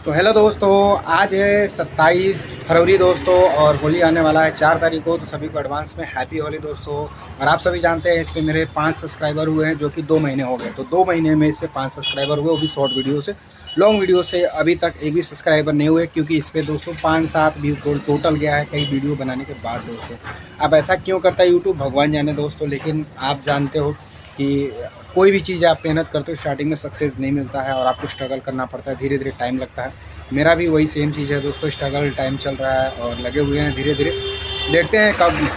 तो हेलो दोस्तों, आज है 27 फरवरी दोस्तों और होली आने वाला है 4 तारीख को। तो सभी को एडवांस में हैप्पी होली दोस्तों। और आप सभी जानते हैं इस पे मेरे 5 सब्सक्राइबर हुए हैं, जो कि 2 महीने हो गए। तो 2 महीने में इस पे 5 सब्सक्राइबर हुए, वो भी शॉर्ट वीडियो से। लॉन्ग वीडियो से अभी तक एक भी सब्सक्राइबर नहीं हुए, क्योंकि इस पर दोस्तों 5-7 व्यू टोटल गया है कई वीडियो बनाने के बाद दोस्तों। अब ऐसा क्यों करता है यूट्यूब, भगवान जाने दोस्तों। लेकिन आप जानते हो कि कोई भी चीज़ आप मेहनत करते हो, स्टार्टिंग में सक्सेस नहीं मिलता है और आपको स्ट्रगल करना पड़ता है, धीरे धीरे टाइम लगता है। मेरा भी वही सेम चीज़ है दोस्तों, स्ट्रगल टाइम चल रहा है और लगे हुए हैं धीरे धीरे, देखते हैं कब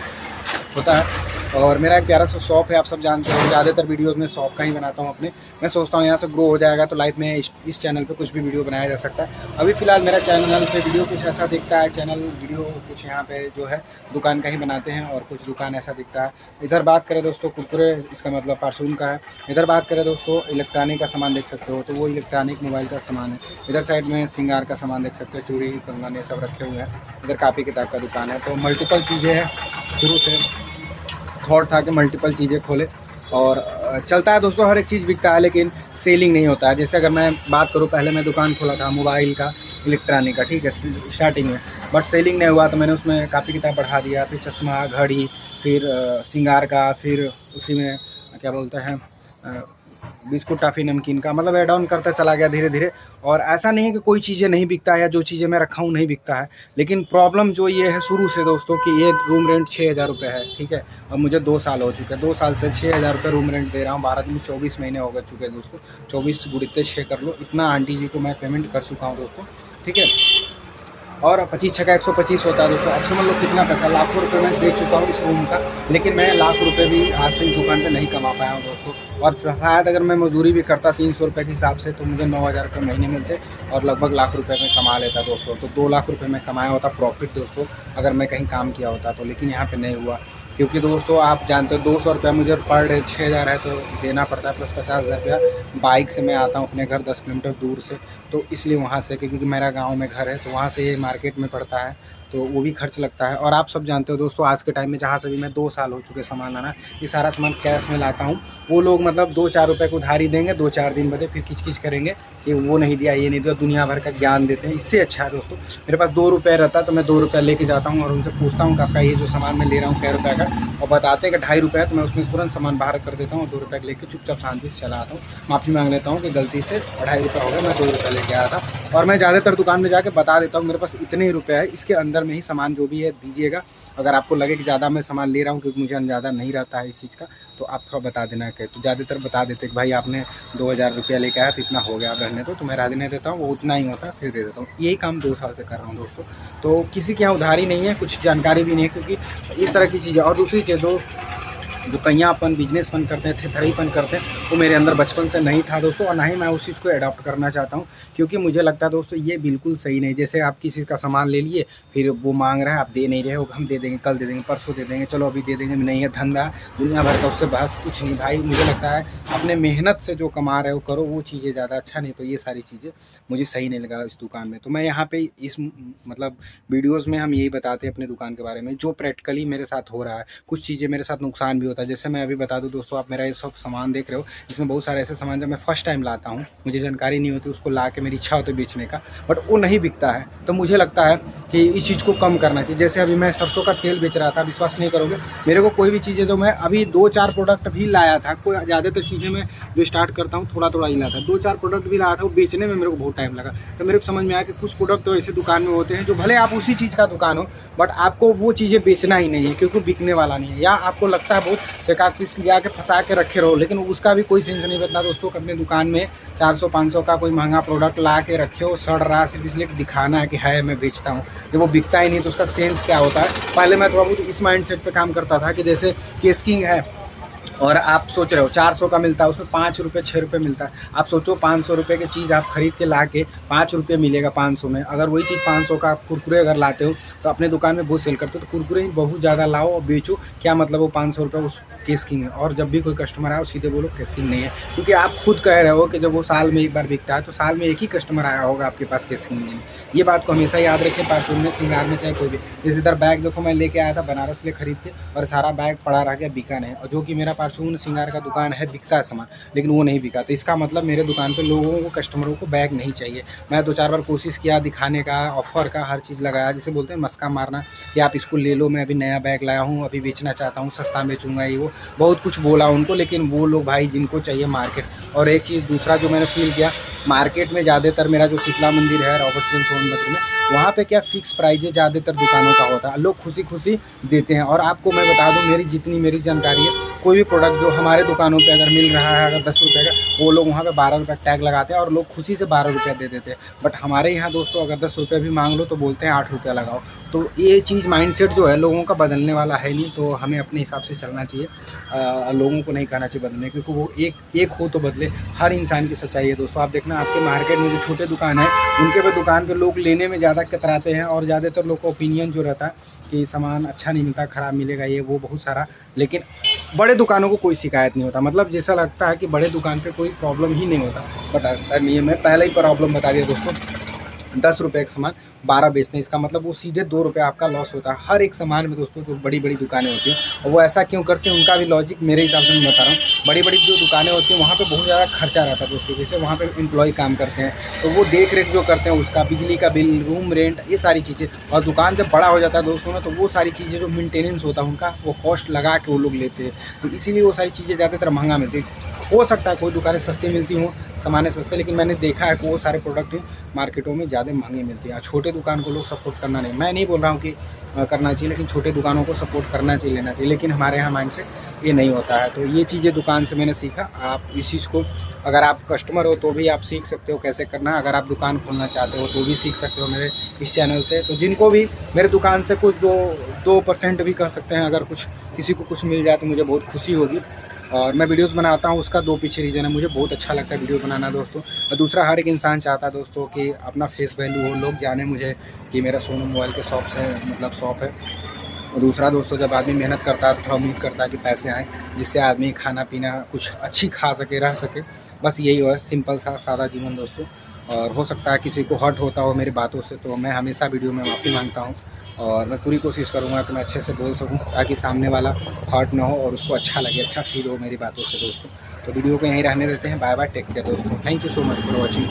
होता है। और मेरा एक प्यारा सा शॉप है, आप सब जानते हो, ज़्यादातर वीडियोस में शॉप का ही बनाता हूँ अपने। मैं सोचता हूँ यहाँ से ग्रो हो जाएगा तो लाइफ में इस चैनल पे कुछ भी वीडियो बनाया जा सकता है। अभी फ़िलहाल मेरा चैनल पे वीडियो कुछ ऐसा दिखता है, चैनल वीडियो कुछ यहाँ पे जो है दुकान का ही बनाते हैं और कुछ दुकान ऐसा दिखता है। इधर बात करें दोस्तों कुरकुरे, इसका मतलब परचून का है। इधर बात करें दोस्तों इलेक्ट्रॉनिक का सामान देख सकते हो, तो वो इलेक्ट्रॉनिक मोबाइल का सामान है। इधर साइड में श्रृंगार का सामान देख सकते हो, चूड़ी कंगन ये सब रखे हुए हैं। इधर कापी किताब का दुकान है। तो मल्टीपल चीज़ें हैं, शुरू से थॉट था कि मल्टीपल चीज़ें खोले और चलता है दोस्तों, हर एक चीज़ बिकता है लेकिन सेलिंग नहीं होता है। जैसे अगर मैं बात करूँ, पहले मैं दुकान खोला था मोबाइल का, इलेक्ट्रॉनिक का, ठीक है, स्टार्टिंग में, बट सेलिंग नहीं हुआ तो मैंने उसमें कापी किताब बढ़ा दिया, फिर चश्मा, घड़ी, फिर श्रृंगार का, फिर उसी में क्या बोलते हैं बिस्कुट, टॉफ़ी, नमकीन का, मतलब ऐड ऑन करता चला गया धीरे धीरे। और ऐसा नहीं है कि कोई चीज़ें नहीं बिकता है या जो चीज़ें मैं रखा हूँ नहीं बिकता है, लेकिन प्रॉब्लम जो ये है शुरू से दोस्तों कि ये रूम रेंट 6,000 रुपये है, ठीक है। और मुझे 2 साल हो चुके हैं, 2 साल से 6,000 रुपये रूम रेंट दे रहा हूँ। 12 दिन 24 महीने हो गए चुके हैं दोस्तों। 24 गुणित 6 कर लो, इतना आंटी जी को मैं पेमेंट कर चुका हूँ दोस्तों, ठीक है। और 25 छक्का 125 होता है दोस्तों। अब समझ लो कितना पैसा, लाखों रुपए मैं दे चुका हूँ इस रूम का, लेकिन मैं लाख रुपए भी आज से इस दुकान पे नहीं कमा पाया हूँ दोस्तों। और शायद अगर मैं मजदूरी भी करता 300 रुपये के हिसाब से तो मुझे 9,000 रुपये महीने मिलते और लगभग लाख रुपए में कमा लेता दोस्तों। तो 2 लाख रुपये में कमाया होता प्रॉफिट दोस्तों, अगर मैं कहीं काम किया होता तो। लेकिन यहाँ पर नहीं हुआ, क्योंकि दोस्तों आप जानते हो 200 रुपया मुझे पर डे 6,000 है तो देना पड़ता है, प्लस 50,000 रुपया बाइक से मैं आता हूँ अपने घर 10 किलोमीटर दूर से, तो इसलिए वहाँ से, क्योंकि मेरा गांव में घर है तो वहाँ से ये मार्केट में पड़ता है, तो वो भी खर्च लगता है। और आप सब जानते हो दोस्तों, आज के टाइम में जहाँ से भी मैं 2 साल हो चुके सामान लाना, ये सारा सामान कैश में लाता हूँ। वो लोग मतलब 2-4 रुपये को उधारी देंगे, 2-4 दिन बाद फिर किच करेंगे कि वो नहीं दिया, ये नहीं दिया, दुनिया भर का ज्ञान देते हैं। इससे अच्छा है दोस्तों मेरे पास 2 रुपये रहता तो मैं 2 रुपये लेके जाता हूँ और उनसे पूछता हूँ कि आपका ये जो सामान मैं ले रहा हूँ कै रुपये का, और बताते हैं कि 2.5 रुपये है, तो मैं उसमें तुरंत सामान बाहर कर देता हूँ और 2 रुपये लेके चुपचाप शांति से चला आता हूँ। माफ़ी मांग लेता हूँ कि गलती से 2.5 रुपये हो गया, मैं 2 रुपये लेके आया था। और मैं ज़्यादातर दुकान में जाके बता देता हूँ मेरे पास इतने ही रुपये है, इसके अंदर में ही सामान जो भी है दीजिएगा। अगर आपको लगे कि ज़्यादा मैं सामान ले रहा हूँ, क्योंकि मुझे अंदाज़ा नहीं रहता है इस चीज़ का, तो आप थोड़ा बता देना कि, तो ज़्यादातर बता देते कि भाई आपने 2,000 रुपया लेके आया तो इतना हो गया, आप रहने दो, तो मैं राजी नहीं देता हूँ, वो उतना ही होता है फिर दे देता हूँ। यही काम 2 साल से कर रहा हूँ दोस्तों। तो किसी के यहाँ उधारी नहीं है, कुछ जानकारी भी नहीं है, क्योंकि इस तरह की चीज़ें। और दूसरी चीज़ जो कईयापन, बिजनेसपन करते हैं, थेथरीपन करते हैं, वो मेरे अंदर बचपन से नहीं था दोस्तों, और ना ही मैं उस चीज़ को अडॉप्ट करना चाहता हूँ, क्योंकि मुझे लगता है दोस्तों ये बिल्कुल सही नहीं। जैसे आप किसी का सामान ले लिए, फिर वो मांग रहा है, आप दे नहीं रहे हो, हम दे देंगे, कल दे देंगे, परसों दे देंगे, चलो अभी दे देंगे, नहीं है धंधा दुनिया भर का, उससे बहस कुछ नहीं भाई। मुझे लगता है अपने मेहनत से जो कमा रहे हो करो, वो चीज़ें ज़्यादा अच्छा। नहीं तो ये सारी चीज़ें मुझे सही नहीं लगा इस दुकान में। तो मैं यहाँ पे इस मतलब वीडियोज़ में हम यही बताते हैं अपने दुकान के बारे में, जो प्रैक्टिकली मेरे साथ हो रहा है। कुछ चीज़ें मेरे साथ नुकसान भी होता है, जैसे मैं अभी बता दूं दोस्तों, आप मेरा ये सब सामान देख रहे हो, इसमें बहुत सारे ऐसे सामान जब मैं फर्स्ट टाइम लाता हूँ, मुझे जानकारी नहीं होती, उसको ला के मेरी इच्छा होती है बेचने का, बट वो नहीं बिकता है। तो मुझे लगता है कि इस चीज़ को कम करना चाहिए। जैसे अभी मैं सरसों का तेल बेच रहा था, विश्वास नहीं करोगे, मेरे को कोई भी चीज़ें, जो मैं अभी 2-4 प्रोडक्ट भी लाया था, कोई ज़्यादातर चीज़ें मैं जो स्टार्ट करता हूँ थोड़ा थोड़ा ही लाता था, 2-4 प्रोडक्ट भी लाया था, वो बेचने में मेरे को बहुत टाइम लगा। तो मेरे को समझ में आया कि कुछ प्रोडक्ट तो ऐसे दुकान में होते हैं जो भले आप उसी चीज़ का दुकान हो, बट आपको वो चीज़ें बेचना ही नहीं है, क्योंकि बिकने वाला नहीं है, या आपको लगता है बहुत बेकार पीस लिया के फंसा के रखे रहो, लेकिन उसका भी कोई सेंस नहीं बनता दोस्तों। अपने दुकान में 400-500 का कोई महंगा प्रोडक्ट ला के रखे हो, सड़ रहा, सिर्फ इसलिए दिखाना है कि है मैं बेचता हूँ, जब वो बिकता ही नहीं तो उसका सेंस क्या होता है। पहले मैं थोड़ा बहुत इस माइंड सेट पर काम करता था कि जैसे केसकिंग है और आप सोच रहे हो 400 का मिलता है, उसमें 5 रुपये 6 रुपये मिलता है। आप सोचो 500 रुपये की चीज़ आप खरीद के ला के 5 रुपये मिलेगा 500 में। अगर वही चीज़ 500 का कुरकुरे अगर लाते हो तो अपने दुकान में बहुत सेल करते हो, तो कुरकुरे ही बहुत ज़्यादा लाओ और बेचो। क्या मतलब वो 500 रुपये उस केसकिंग है। और जब भी कोई कस्टमर आए सीधे बोलो केसकिंग नहीं है, क्योंकि आप खुद कह रहे हो कि जब वो साल में एक बार बिकता है तो साल में एक ही कस्टमर आया होगा आपके पास केसकिंग नहीं। ये बात को हमेशा याद रखें, परचून में, श्रृंगार में, चाहे कोई भी। जैसे इधर बैग देखो मैं लेके आया था बनारस से खरीद के, और सारा बैग पड़ा रह गया, बिका नहीं। और जो कि मेरा फार्चून श्रृंगार का दुकान है, बिकता है सामान, लेकिन वो नहीं बिका। तो इसका मतलब मेरे दुकान पे लोगों को, कस्टमरों को बैग नहीं चाहिए। मैं 2-4 बार कोशिश किया दिखाने का, ऑफ़र का, हर चीज़ लगाया, जिसे बोलते हैं मस्का मारना कि आप इसको ले लो, मैं अभी नया बैग लाया हूँ, अभी बेचना चाहता हूँ, सस्ता बेचूँगा, ये वो बहुत कुछ बोला उनको। लेकिन वो लोग भाई जिनको चाहिए मार्केट। और एक चीज़ दूसरा जो मैंने फ़ील किया, मार्केट में ज़्यादातर मेरा जो शीतला मंदिर है रॉबर्ट्सगंज सोनभद्र में, वहाँ पे क्या फ़िक्स प्राइस है ज़्यादातर दुकानों का होता है, लोग खुशी खुशी देते हैं। और आपको मैं बता दूँ, मेरी जानकारी है, कोई भी प्रोडक्ट जो हमारे दुकानों पे अगर मिल रहा है, अगर 10 रुपये का, वो लोग वहाँ पे 12 रुपये टैग लगाते हैं और लोग खुशी से 12 रुपये दे देते हैं। बट हमारे यहाँ दोस्तों अगर 10 रुपये भी मांग लो तो बोलते हैं 8 रुपया लगाओ। तो ये चीज़ माइंडसेट जो है लोगों का बदलने वाला है नहीं, तो हमें अपने हिसाब से चलना चाहिए। लोगों को नहीं कहना चाहिए बदलने, क्योंकि वो एक हो तो बदले। हर इंसान की सच्चाई है दोस्तों। आप देखना आपके मार्केट में जो छोटे दुकान है, उनके पे दुकान पे लोग लेने में ज़्यादा कतराते हैं, और ज़्यादातर लोग का ओपिनियन जो रहता है कि सामान अच्छा नहीं मिलता, ख़राब मिलेगा, ये वो बहुत सारा। लेकिन बड़े दुकानों को कोई शिकायत नहीं होता, मतलब जैसा लगता है कि बड़े दुकान पे कोई प्रॉब्लम ही नहीं होता, बट अगर नहीं है। मैं पहले ही प्रॉब्लम बता दिया दोस्तों, 10 रुपये का सामान 12 बेचते हैं, इसका मतलब वो सीधे 2 रुपये आपका लॉस होता है हर एक सामान में दोस्तों। जो बड़ी बड़ी दुकानें होती हैं, और वो ऐसा क्यों करते हैं, उनका भी लॉजिक मेरे हिसाब से मैं बता रहा हूँ। बड़ी बड़ी जो दुकानें होती हैं वहाँ पे बहुत ज़्यादा खर्चा रहता है दोस्तों। जैसे वहाँ पे एम्प्लॉय काम करते हैं, तो वो देख रेख जो करते हैं उसका, बिजली का बिल, रूम रेंट, ये सारी चीज़ें। और दुकान जब बड़ा हो जाता है दोस्तों ना, तो वो सारी चीज़ें जो मेंटेनेंस होता है उनका, वो कॉस्ट लगा के वो लोग लेते हैं। तो इसीलिए वो सारी चीज़ें ज़्यादातर महंगा मिलती है। हो सकता है कोई दुकानें सस्ती मिलती हों, सामान सस्ते, लेकिन मैंने देखा है कि वो सारे प्रोडक्ट मार्केटों में ज़्यादा महंगे मिलती हैं। छोटे दुकान को लोग सपोर्ट करना नहीं, मैं नहीं बोल रहा हूँ कि करना चाहिए, लेकिन छोटे दुकानों को सपोर्ट करना चाहिए, लेना चाहिए। लेकिन हमारे यहाँ माइंडसेट ये नहीं होता है। तो ये चीज़ें दुकान से मैंने सीखा। आप इस चीज़ को, अगर आप कस्टमर हो तो भी आप सीख सकते हो कैसे करना है। अगर आप दुकान खोलना चाहते हो तो भी सीख सकते हो मेरे इस चैनल से। तो जिनको भी मेरे दुकान से कुछ 2% भी कह सकते हैं, अगर कुछ किसी को कुछ मिल जाए तो मुझे बहुत खुशी होगी। और मैं वीडियोस बनाता हूँ, उसका 2 पीछे रीज़न है, मुझे बहुत अच्छा लगता है वीडियो बनाना दोस्तों। और दूसरा, हर एक इंसान चाहता है दोस्तों कि अपना फेस वैल्यू हो, लोग जाने मुझे कि मेरा सोनू मोबाइल के शॉप से मतलब शॉप है। और दूसरा दोस्तों, जब आदमी मेहनत करता है तो थोड़ा उम्मीद करता है कि पैसे आएँ, जिससे आदमी खाना पीना कुछ अच्छी खा सके, रह सके। बस यही है, सिंपल सा सादा जीवन दोस्तों। और हो सकता है किसी को हर्ट होता हो मेरी बातों से, तो मैं हमेशा वीडियो में माफ़ी मांगता हूँ। और मैं पूरी कोशिश करूँगा कि मैं अच्छे से बोल सकूँ, ताकि सामने वाला हर्ट ना हो और उसको अच्छा लगे, अच्छा फील हो मेरी बातों से दोस्तों। तो वीडियो को यहीं रहने देते हैं। बाय बाय, टेक केयर दोस्तों। Thank you so much for watching.